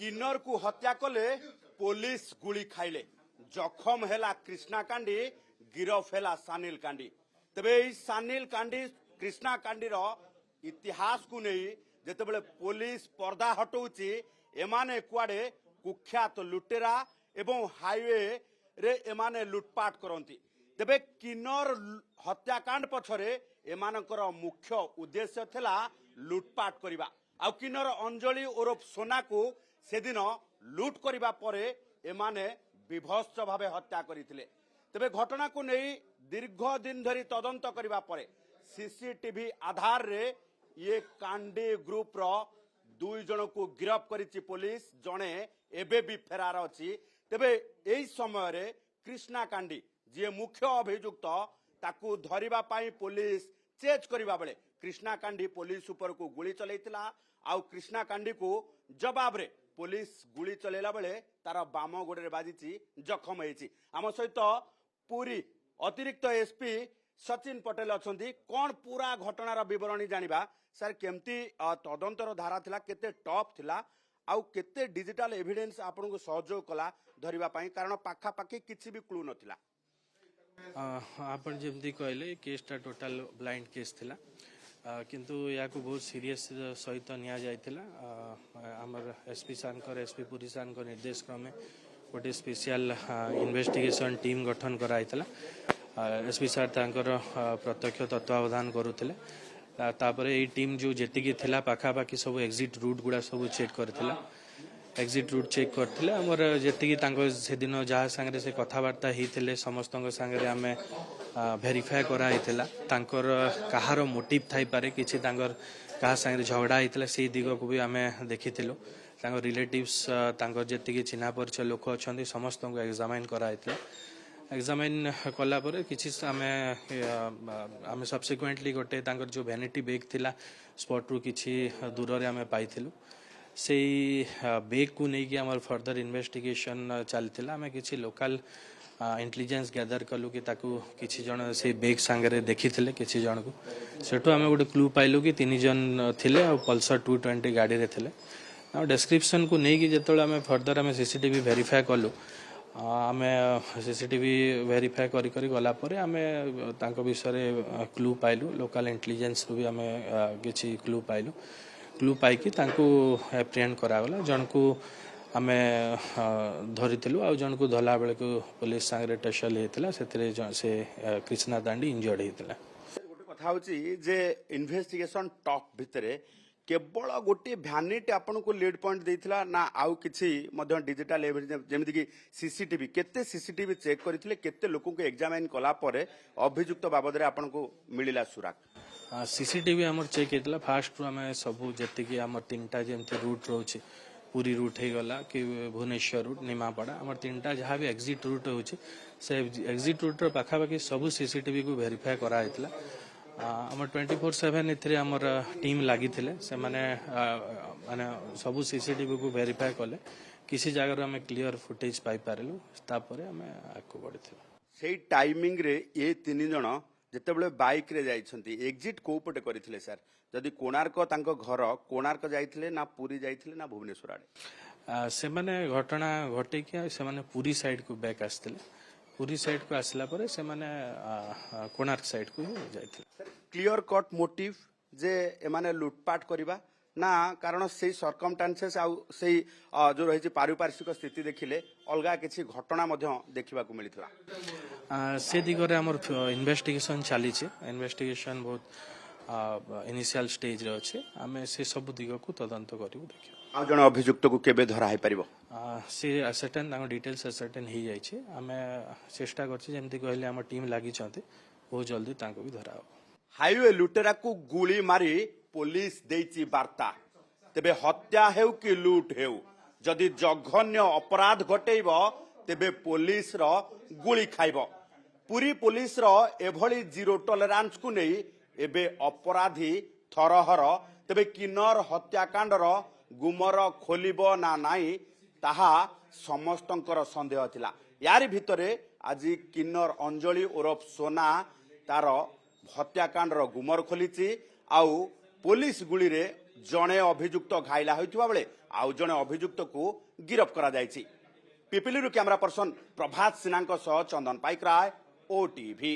किन्नर को हत्या कले पुलिस गुली खाइले जखम हेला कृष्णा कांडी गिरफ हेला सानिल कांडी तबे सानिल कांडी कृष्णा कांडी रो इतिहास को नहीं जेतेबेले पुलिस पर्दा हटौची एमाने कुआडे कुख्यात लुटेरा एवं हाईवे रे एमाने लुटपाट करती तेबे किन्नर हत्याकांड पछरे एमानकर मुख्य उद्देश्य थिला लुटपाट करिबा आ किन्नर अंजलि ओरफ सोना को सेदिन लुट करिबा परे एमाने विभत्स भावे हत्या करिथिले तेबे घटना को नहीं दीर्घ दिन धरी तदंत करिबा परे सीसीटीवी आधार रे ये कांडी ग्रुप रो 2 जन को गिरफ्त करिछि पुलिस जणे एबे भी फेरार अछि तेबे एई समय रे कृष्णा कांडी जे मुख्य अभियुक्त ताकू धरिबा पाई पुलिस चेज करिबा बेले कृष्णा कांडी पुलिस ऊपर को गुली चलैतिला आउ कृष्णा कांडी को जवाब रे पुलिस गुली चलेला बेले तार बाम गोड़े बाजिछि जखम होइछि आम सहित पूरी अतिरिक्त एसपी सचिन पटेल अछंती कोन पूरा घटनार विवरणी जानिबा सर केमती तदंतर धारा थिला केते टॉप थिला आउ केते डिजिटल एविडेंस आपन को सहयोग कला धरिबा पाई कारण पाखा पाखी किछि भी क्लू नथिला आपण जेमती कहले केसटा टोटल ब्लाइंड केस थिला किंतु या को बहुत सीरियस सहित निया जायतिला हमर एसपी सानकर एसपी पुरी सानकर निर्देश क्रमे गोटे स्पेशल इन्वेस्टिगेशन टीम गठन कराइतला एसपी सार तांकर प्रत्यक्ष तत्वावधान करूथिले तापरे ए टीम जो जेतिकी थिला पाखा पाखी सब एग्जिट रूट गुडा सब चेक करथिला एग्जिट रूट चेक करथिले हमर जेतिकी तांको से दिन जहा संगे से कथावार्ता हिथिले समस्तଙ୍କ संगे आमे वेरीफाई करा हिथिला तांकर कहार मोटिव थाई पारे किछि तांकर कहा संगे झगड़ा हिथिला से दिग को भी आमे देखिथिलो तांकर रिलेटिव्स तांकर जेतिकी चिन्हा परिचय लोक अछंती समस्तଙ୍କୁ एग्जामिन करा हिथिला एग्जामिन कला परे किछि आमे सब्सिक्वेंटली गोटे तांकर जो वैनिटी बैग थिला स्पॉट रु किछि दूर रे आमे पाइथिलु से बैग को नहीं कि आमर फर्दर इन्वेस्टिगेशन चलता आम किसी लोकल इंटेलिजेंस गैदर कलु कि ताकू किसी जन से बैग सांगे देखी किसी जन को सेठू आम गोटे क्लू पाइलु कि 3 जन थिले आ पल्सर 220 गाड़ी रे थिले आ डिस्क्रिप्शन को नहीं कि जेतोल आम फर्दर आम सीसीटीवी वेरीफाई कलु आम सीसीटीवी वेरीफाई करी करी गला परे आम तांको विषय क्लू पाइलु लोकल इंटेलिजेंस रू भी आम किसी क्लू पाइलु क्लू पाइकी तांको एप्रिहेंड करागला जन को आमे धरिथिलु आ जन को धला बेले को पुलिस संगे टसल हेतला सेतरे से कृष्णा दांडी इंजर्ड हेतला गोटे कथा होची जे इन्वेस्टिगेशन टॉप भितरे केवल गोटे भ्यानिटी आपन को लीड पॉइंट देथिला ना आउ किछि मध्य डिजिटल एविडेंस जेमिति कि सीसीटीवी केते सीसीटीवी चेक करथिले केते लोकन को एग्जामिन कला परे अभियुक्त बाबद रे आपन को मिलिला सुराक सीसीटीवी हमर चेक हेतला फास्ट रु हमें सबु जति कि हमर 3टा जेमति रूट रोचे पूरी रूट हे गला कि भुवनेश्वर रूट निमापड़ा हमर 3टा जहाँ भी एग्जिट रूट होचे से एग्जिट रूट रो पाखा पाखी सबु सीसीटीवी को वेरीफाई करा हेतला हमर 24/7 इथरे हमर टीम लागि थिले से माने माने सबु सीसीटीवी को वेरीफाई कले किसी जगह रो हमें क्लियर फुटेज पाई पारलु तापरे हमें आको बढ़िथिला सेही टाइमिंग रे ये 3 जण जेतेबेले बाइक रे जाइछंती एग्जिट को पटे करिथिले सर जदि कोणार्क तांको घर कोणार्क जाइथिले ना पुरी जाइथिले ना भुवनेश्वर आडे से माने घटना घटे कि से माने पुरी साइड को बैक आस्थिले पुरी साइड को आसला परे से माने कोणार्क साइड को जाइथिले सर क्लियर कट मोटिव जे एमाने लुटपाट करिबा ना कारण से सर्कमस्टांसेस आ से जो रही पारिपार्श्विक स्थिति देखिले अलगा किसी घटना मध्य देखा मिलता से दिगरे हमर इन्वेस्टिगेशन चली इन्वेस्टिगेशन बहुत इनिशियल स्टेज रे अछि आमे से सब दिग को तदंत करिवो देखियो आ जण अभियुक्त को केबे धरा है परिबो से सर्टेन तांको डिटेल्स सर्टेन ही जाय छै आमे चेष्टा करछि जेमति कहले हमर टीम लागि छथि बहुत जल्दी तांको भी धरा हो हाईवे लुटेरा को गुली मारी पुलिस देइची वार्ता तेबे हत्या हेउ कि लूट हेउ जदि जघन्य अपराध घटेइब तेबे पुलिस रो गुली खाइब पूरी पुलिस रो एभली जीरो टॉलरेंस को नहीं एबे अपराधी थरहर तेबे किन्नर हत्याकांड रो गुमर खोलिब ना नाई ताहा समस्तंकर संदेह थिला यारी भितरे आज किन्नर अंजलि ओरफ सोना तार हत्याकांड रो गुमर खोलिची आउ पुलिस गुली रे जणे अभियुक्त घायला होइतबा बेले आउ जणे अभियुक्त को गिरफ करा जायछि। पिपिली कैमरा पर्सन प्रभात सिन्हा चंदन पाइकराय, ओटीवी।